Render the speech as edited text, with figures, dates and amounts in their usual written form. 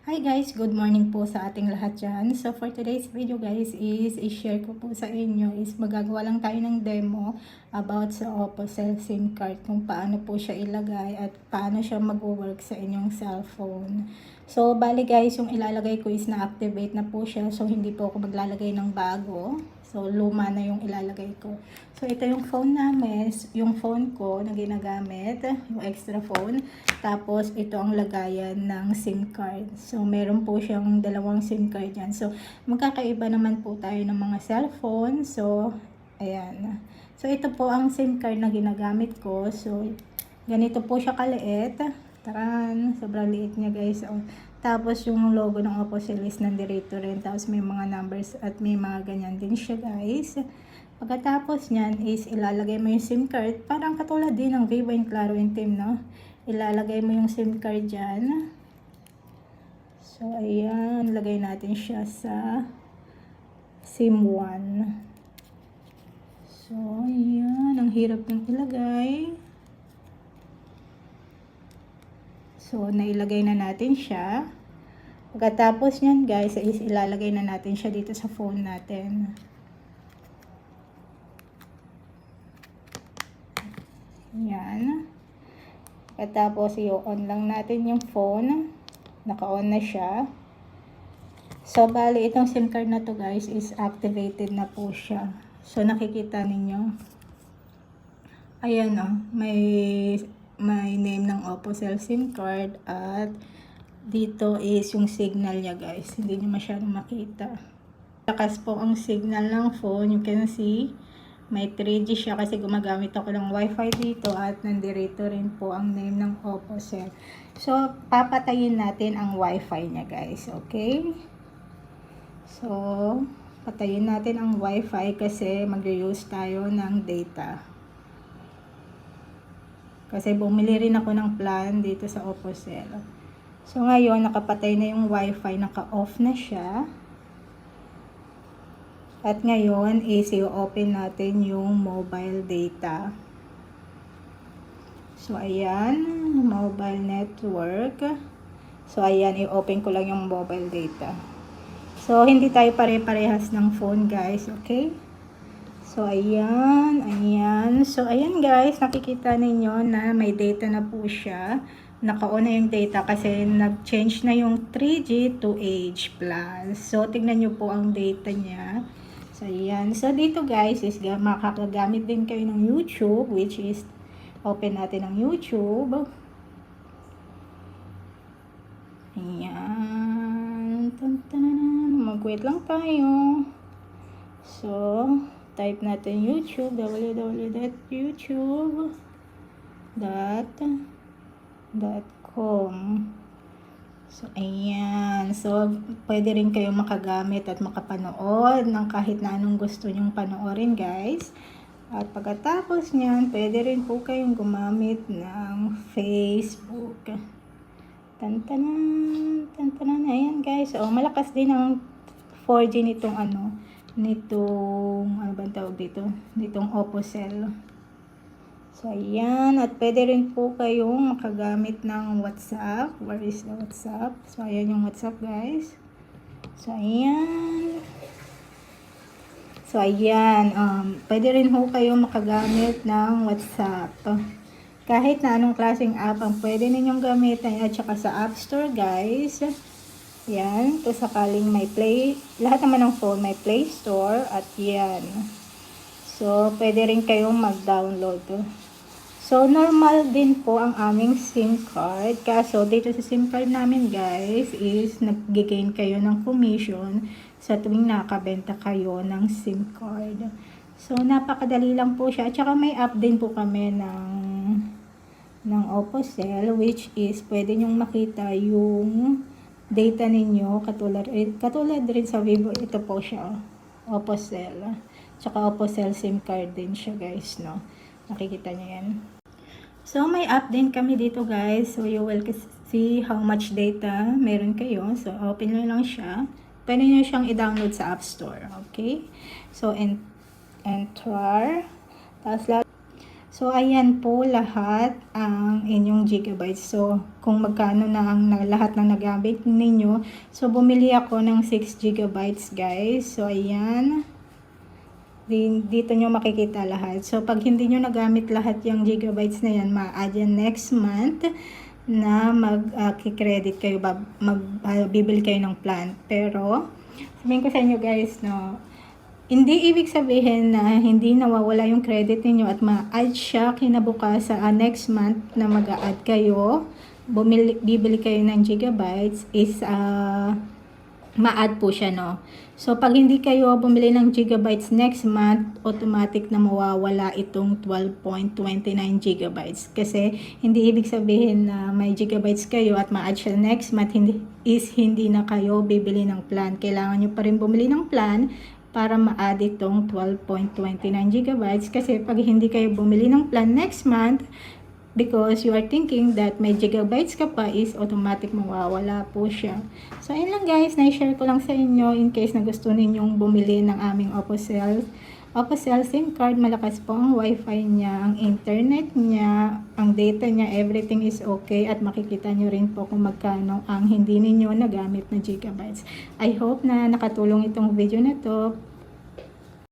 Hi guys, good morning po sa ating lahat dyan. So for today's video guys is i-share ko po sa inyo is magagawa lang tayo ng demo about sa Oppo Cell SIM card kung paano po siya ilagay at paano siya mag-work sa inyong cellphone. So bali guys, yung ilalagay ko is na-activate na po siya, so hindi po ako maglalagay ng bago. So, luma na yung ilalagay ko. So, ito yung phone namin, yung phone ko na ginagamit, yung extra phone. Tapos, ito ang lagayan ng SIM card. So, meron po siyang dalawang SIM card yan. So, magkakaiba naman po tayo ng mga cellphone. So, ayan. So, ito po ang SIM card na ginagamit ko. So, ganito po siya kaliit. Taran, sobrang liit niya guys. Oh. Tapos yung logo ng Oppo Cell is nandito rin. Tapos may mga numbers at may mga ganyan din siya guys. Pagkatapos nyan is ilalagay mo yung SIM card. Parang katulad din ng Vivo and Claro and TIM, no? Ilalagay mo yung SIM card dyan. So ayan, lagay natin siya sa SIM 1. So ayan, ang hirap ng ilagay. So, nailagay na natin siya. Pagkatapos nyan guys, is ilalagay na natin siya dito sa phone natin. Yan. Pagkatapos, i-on lang natin yung phone. Naka-on na siya. So, bali, itong SIM card na to guys is activated na po siya. So, nakikita ninyo. Ayan o, may name ng Oppo Cell SIM card at dito is yung signal niya guys. Hindi nyo masyadong makita. Lakas po ang signal ng phone. You can see may 3G siya kasi gumagamit ako ng Wi-Fi dito at nandito rin po ang name ng Oppo Cell. So, papatayin natin ang Wi-Fi niya guys. Okay? So, patayin natin ang Wi-Fi kasi mag-use tayo ng data. Kasi bumili rin ako ng plan dito sa Oppo Cell. So ngayon, nakapatay na yung Wi-Fi, naka-off na siya. At ngayon is i-open natin yung mobile data. So ayan, mobile network. So ayan, i-open ko lang yung mobile data. So hindi tayo pare-parehas ng phone guys, okay? So, ayan. So, ayan guys, nakikita ninyo na may data na po siya. Naka-on na yung data kasi nag-change na yung 3G to H+. So, tignan nyo po ang data niya. So, ayan. So, dito guys is makakagamit din kayo ng YouTube, which is open natin ang YouTube. Ayan. Mag-wait lang tayo. So, type natin YouTube, www.youtube.com. So, ayan. So, pwede rin kayo makagamit at makapanood ng kahit na anong gusto nyong panoorin, guys. At pagkatapos nyan, pwede rin po kayong gumamit ng Facebook. Tantanan. Ayan, guys. So, malakas din ang 4G nitong ano bang tawag dito? Nitong Oppo Cell. So, ayan. At pwede rin po kayong makagamit ng WhatsApp. Where is the WhatsApp? So, ayan yung WhatsApp, guys. So, ayan. So, ayan. Pwede rin po kayong makagamit ng WhatsApp. Kahit na anong klaseng app ang pwede ninyong gamitin at saka sa App Store, guys. Yan, kung sakaling may lahat naman ng phone may Play Store at yan. So, pwede rin kayong mag-download. So, normal din po ang aming SIM card. Kaso, dito sa SIM card namin guys, is nag-gain kayo ng commission sa tuwing nakabenta kayo ng SIM card. So, napakadali lang po siya. At saka may app din po kami ng Oppo Cell, which is pwede nyong makita yung data ninyo, katulad rin sa Vivo. Ito po siya, Oppo Cell. Tsaka Oppo Cell SIM card din siya guys, no? Nakikita nyo yan. So, may app din kami dito guys. So, you will see how much data meron kayo. So, open nyo lang siya. Pwede nyo siyang i-download sa App Store. Okay? So, enter. So, ayan po lahat ang inyong gigabytes. So, kung magkano na ang lahat ng nagamit ninyo. So, bumili ako ng 6 gigabytes guys. So, ayan. Dito nyo makikita lahat. So, pag hindi nyo nagamit lahat yung gigabytes na yan, ma-add yan next month na mag-credit kayo, bibili kayo ng plan. Pero, sabihin ko sa inyo guys, no, hindi ibig sabihin na hindi nawawala yung credit niyo at ma-add siya kinabukasan next month na mag-a-add kayo, bibili kayo ng gigabytes is ma-add po siya, no. So, pag hindi kayo bumili ng gigabytes next month, automatic na mawawala itong 12.29 gigabytes. Kasi, hindi ibig sabihin na may gigabytes kayo at ma-add siya next month, hindi na kayo bibili ng plan. Kailangan nyo pa rin bumili ng plan para ma-add itong 12.29 gigabytes. Kasi, pag hindi kayo bumili ng plan next month, because you are thinking that may gigabytes ka pa, is automatic mawawala po siya. So, ayun lang guys, na-share ko lang sa inyo in case na gusto ninyong bumili ng aming Opocell SIM card. Malakas po ang wifi niya, ang internet niya, ang data niya, everything is okay. At makikita nyo rin po kung magkano ang hindi ninyo nagamit na gigabytes. I hope na nakatulong itong video na to.